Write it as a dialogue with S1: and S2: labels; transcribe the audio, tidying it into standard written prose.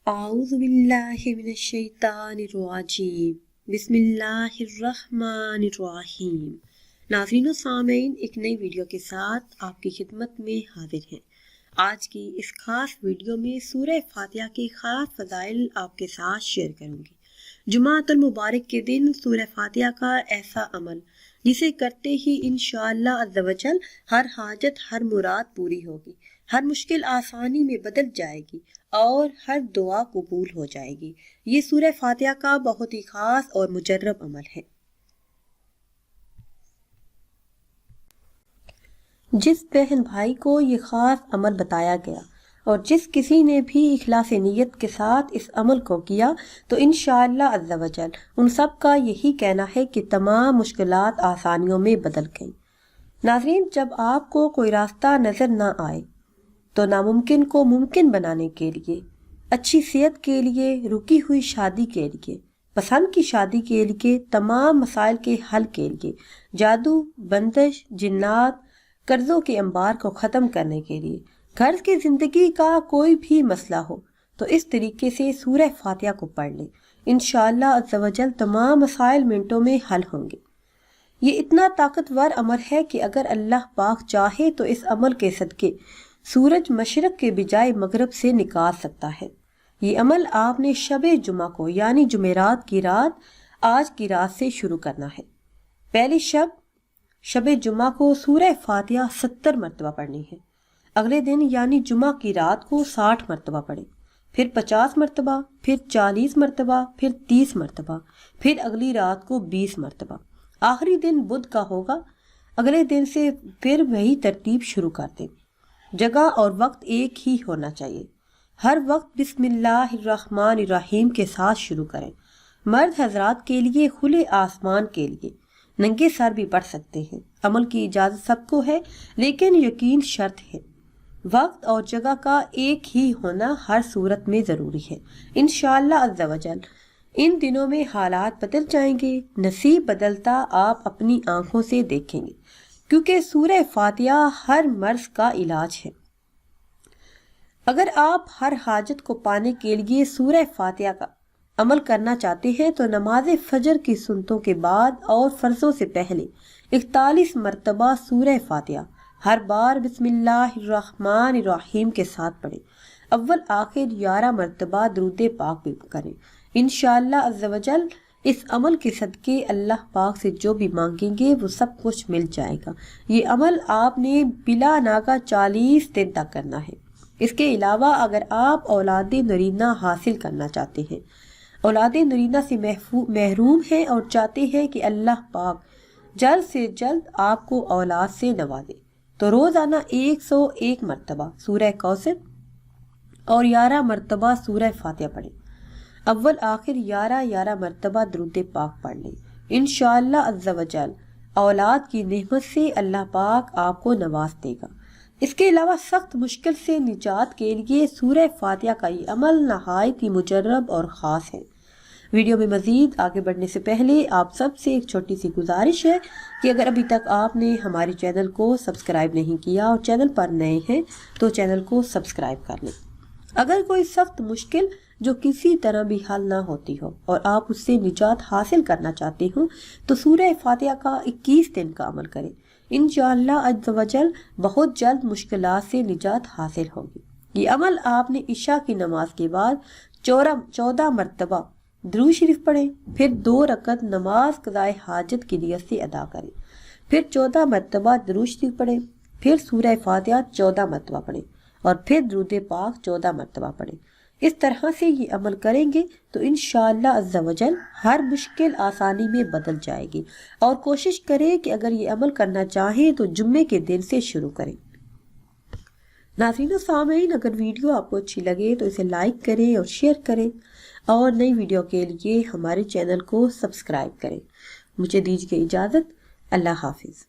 S1: اعوذ باللہ من الشیطان الرجیم بسم اللہ الرحمن الرحیم۔ ناظرین و سامعین، ایک نئی ویڈیو کے ساتھ آپ کی خدمت میں حاضر ہیں۔ آج کی اس خاص ویڈیو میں سورہ فاتحہ کے خاص فضائل آپ کے ساتھ شیئر کروں گی۔ جمعۃ المبارک کے دن سورہ فاتحہ کا ایسا عمل جسے کرتے ہی انشاءاللہ عز و جل ہر حاجت، ہر مراد پوری ہوگی، ہر مشکل آسانی میں بدل جائے گی اور ہر دعا قبول ہو جائے گی۔ یہ سورہ فاتحہ کا بہت ہی خاص اور مجرب عمل ہے۔ جس بہن بھائی کو یہ خاص عمل بتایا گیا اور جس کسی نے بھی اخلاص نیت کے ساتھ اس عمل کو کیا تو انشاءاللہ عز و جل ان سب کا یہی کہنا ہے کہ تمام مشکلات آسانیوں میں بدل گئیں۔ ناظرین، جب آپ کو کوئی راستہ نظر نہ آئے تو ناممکن کو ممکن بنانے کے لیے، اچھی صحت کے لیے، رکی ہوئی شادی کے لیے، پسند کی شادی کے لیے، تمام مسائل کے حل کے لیے، جادو، بندش، جنات، قرضوں کے انبار کو ختم کرنے کے لیے، گھر کی زندگی کا کوئی بھی مسئلہ ہو تو اس طریقے سے سورہ فاتحہ کو پڑھ لیں۔ انشاءاللہ عز و جل تمام مسائل منٹوں میں حل ہوں گے۔ یہ اتنا طاقتور عمل ہے کہ اگر اللہ پاک چاہے تو اس عمل کے صدقے سورج مشرق کے بجائے مغرب سے نکال سکتا ہے۔ یہ عمل آپ نے شب جمعہ کو یعنی جمعرات کی رات، آج کی رات سے شروع کرنا ہے۔ پہلی شب جمعہ کو سورہ فاتحہ 70 مرتبہ پڑھنی ہے۔ اگلے دن یعنی جمعہ کی رات کو 60 مرتبہ پڑھیں، پھر 50 مرتبہ، پھر 40 مرتبہ، پھر 30 مرتبہ، پھر اگلی رات کو 20 مرتبہ۔ آخری دن بدھ کا ہوگا۔ اگلے دن سے پھر وہی ترتیب شروع کر دیں۔ جگہ اور وقت ایک ہی ہونا چاہیے۔ ہر وقت بسم اللہ الرحمن الرحیم کے ساتھ شروع کریں۔ مرد حضرات کے لیے کھلے آسمان کے لیے ننگے سر بھی پڑھ سکتے ہیں۔ عمل کی اجازت سب کو ہے لیکن یقین شرط ہے۔ وقت اور جگہ کا ایک ہی ہونا ہر صورت میں ضروری ہے۔ انشاءاللہ عز و جل ان دنوں میں حالات بدل جائیں گے، نصیب بدلتا آپ اپنی آنکھوں سے دیکھیں گے، کیونکہ سورہ فاتحہ ہر مرض کا علاج ہے۔ اگر آپ ہر حاجت کو پانے کے لیے سورہ فاتحہ کا عمل کرنا چاہتے ہیں تو نماز فجر کی سنتوں کے بعد اور فرضوں سے پہلے 41 مرتبہ سورہ فاتحہ ہر بار بسم اللہ الرحمن الرحیم کے ساتھ پڑھیں۔ اول آخر 11 مرتبہ درود پاک بھی کریں۔ انشاءاللہ عز و جل اس عمل کے صدقے اللہ پاک سے جو بھی مانگیں گے وہ سب کچھ مل جائے گا۔ یہ عمل آپ نے بلا ناغہ 40 دن تک کرنا ہے۔ اس کے علاوہ اگر آپ اولاد نرینہ حاصل کرنا چاہتے ہیں، اولاد نرینہ سے محروم ہیں اور چاہتے ہیں کہ اللہ پاک جلد سے جلد آپ کو اولاد سے نوازے تو روزانہ 101 مرتبہ سورہ کوثر اور 11 مرتبہ سورہ فاتحہ پڑھیں۔ اول آخر 11 مرتبہ درود پاک پڑھ لیں۔ انشاءاللہ عز و جل اولاد کی نعمت سے اللہ پاک آپ کو نواز دے گا۔ اس کے علاوہ سخت مشکل سے نجات کے لیے سورہ فاتحہ کا یہ عمل نہایت ہی مجرب اور خاص ہے۔ ویڈیو میں مزید آگے بڑھنے سے پہلے آپ سب سے ایک چھوٹی سی گزارش ہے کہ اگر ابھی تک آپ نے ہمارے چینل کو سبسکرائب نہیں کیا اور چینل پر نئے ہیں تو چینل کو سبسکرائب کر لیں۔ اگر کوئی سخت مشکل جو کسی طرح بھی حل نہ ہوتی ہو اور آپ اس سے نجات حاصل کرنا چاہتے ہوں تو سورہ فاتحہ کا 21 دن کا عمل کریں۔ انشاءاللہ عز و جل بہت جلد مشکلات سے نجات حاصل ہوگی۔ یہ عمل آپ نے عشاء کی نماز کے بعد 14 مرتبہ درود شریف پڑھیں، پھر 2 رکعت نماز قضائے حاجت کی نیت سے ادا کریں، پھر 14 مرتبہ درود شریف پڑھیں، پھر سورہ فاتحہ 14 مرتبہ پڑھیں اور پھر درود پاک 14 مرتبہ پڑھیں۔ اس طرح سے یہ عمل کریں گے تو انشاءاللہ عز و جل ہر مشکل آسانی میں بدل جائے گی۔ اور کوشش کریں کہ اگر یہ عمل کرنا چاہیں تو جمعے کے دن سے شروع کریں۔ ناظرین و سامعین، اگر ویڈیو آپ کو اچھی لگے تو اسے لائک کریں اور شیئر کریں اور نئی ویڈیو کے لیے ہمارے چینل کو سبسکرائب کریں۔ مجھے دیجیے اجازت۔ اللہ حافظ۔